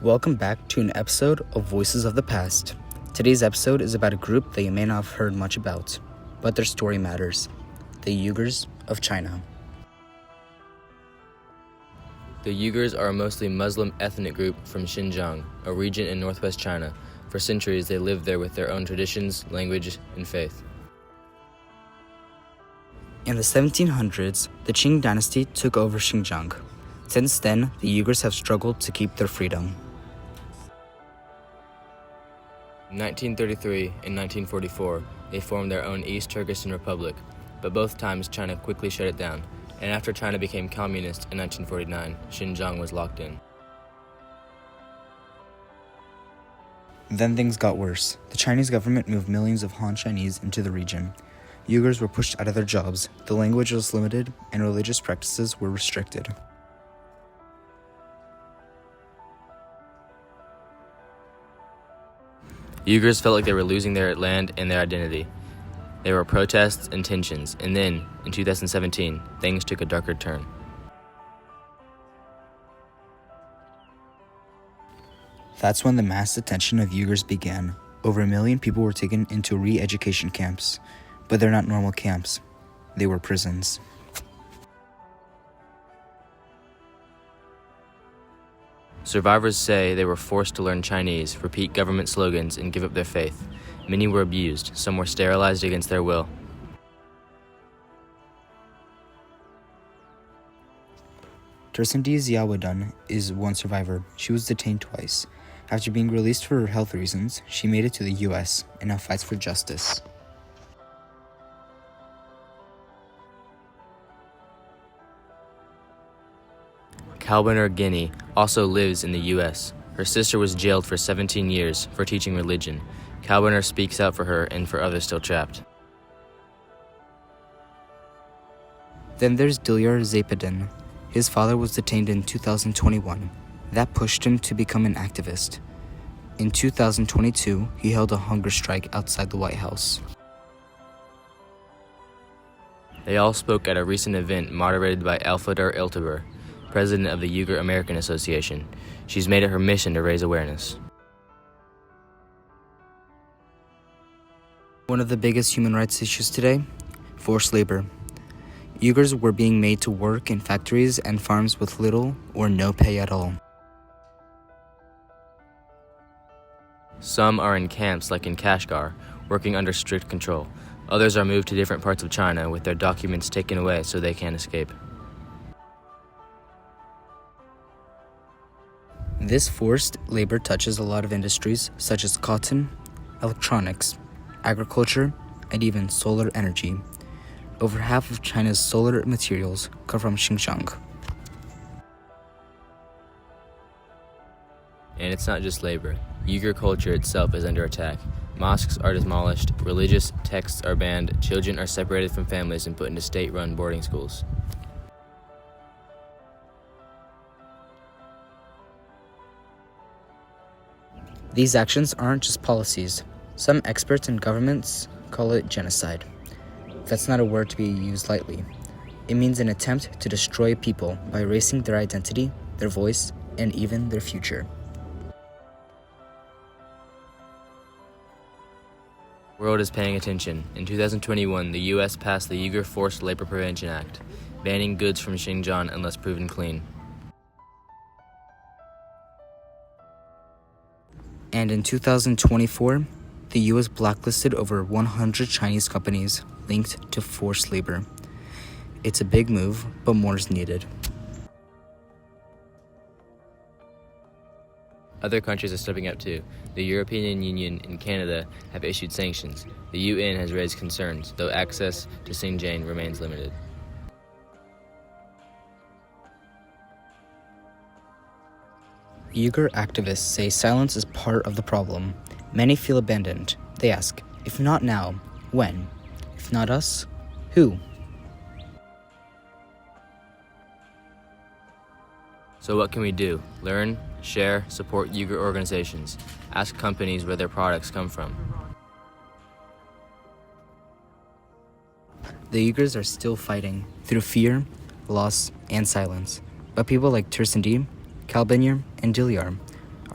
Welcome back to an episode of Voices of the Past. Today's episode is about a group that you may not have heard much about, but their story matters. The Uyghurs of China. The Uyghurs are a mostly Muslim ethnic group from Xinjiang, a region in northwest China. For centuries, they lived there with their own traditions, language, and faith. In the 1700s, the Qing dynasty took over Xinjiang. Since then, the Uyghurs have struggled to keep their freedom. In 1933 and 1944, they formed their own East Turkestan Republic, but both times China quickly shut it down, and after China became communist in 1949, Xinjiang was locked in. Then things got worse. The Chinese government moved millions of Han Chinese into the region. Uyghurs were pushed out of their jobs, the language was limited, and religious practices were restricted. Uyghurs felt like they were losing their land and their identity. There were protests and tensions, and then, in 2017, things took a darker turn. That's when the mass detention of Uyghurs began. Over 1 million people were taken into re-education camps. But they're not normal camps. They were prisons. Survivors say they were forced to learn Chinese, repeat government slogans, and give up their faith. Many were abused, some were sterilized against their will. Tersindi Ziawadun is one survivor. She was detained twice. After being released for health reasons, she made it to the US and now fights for justice. Kalbaner Guinea also lives in the U.S. Her sister was jailed for 17 years for teaching religion. Kalbaner speaks out for her and for others still trapped. Then there's Dilyar Zapedin. His father was detained in 2021. That pushed him to become an activist. In 2022, he held a hunger strike outside the White House. They all spoke at a recent event moderated by Alfadar Eltaber, president of the Uyghur American Association. She's made it her mission to raise awareness. One of the biggest human rights issues today? Forced labor. Uyghurs were being made to work in factories and farms with little or no pay at all. Some are in camps like in Kashgar, working under strict control. Others are moved to different parts of China with their documents taken away so they can't escape. This forced labor touches a lot of industries such as cotton, electronics, agriculture, and even solar energy. Over half of China's solar materials come from Xinjiang. And it's not just labor. Uyghur culture itself is under attack. Mosques are demolished, religious texts are banned, children are separated from families and put into state-run boarding schools. These actions aren't just policies. Some experts and governments call it genocide. That's not a word to be used lightly. It means an attempt to destroy people by erasing their identity, their voice, and even their future. The world is paying attention. In 2021, the U.S. passed the Uyghur Forced Labor Prevention Act, banning goods from Xinjiang unless proven clean. And in 2024, the U.S. blacklisted over 100 Chinese companies linked to forced labor. It's a big move, but more is needed. Other countries are stepping up too. The European Union and Canada have issued sanctions. The UN has raised concerns, though access to Xinjiang remains limited. Uyghur activists say silence is part of the problem. Many feel abandoned. They ask, if not now, when? If not us, who? So what can we do? Learn, share, support Uyghur organizations. Ask companies where their products come from. The Uyghurs are still fighting through fear, loss, and silence. But people like Tersindi, Kalbaner, and Dilyar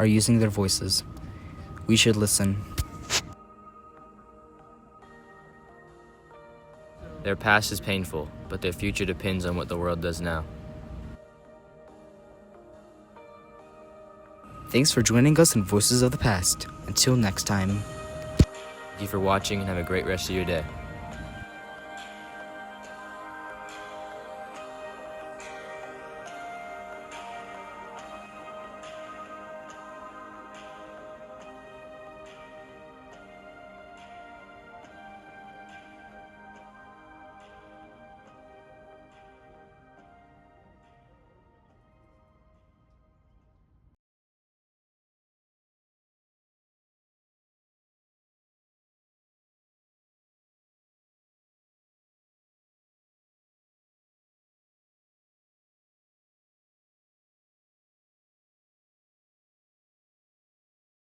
are using their voices. We should listen. Their past is painful, but their future depends on what the world does now. Thanks for joining us in Voices of the Past. Until next time. Thank you for watching and have a great rest of your day.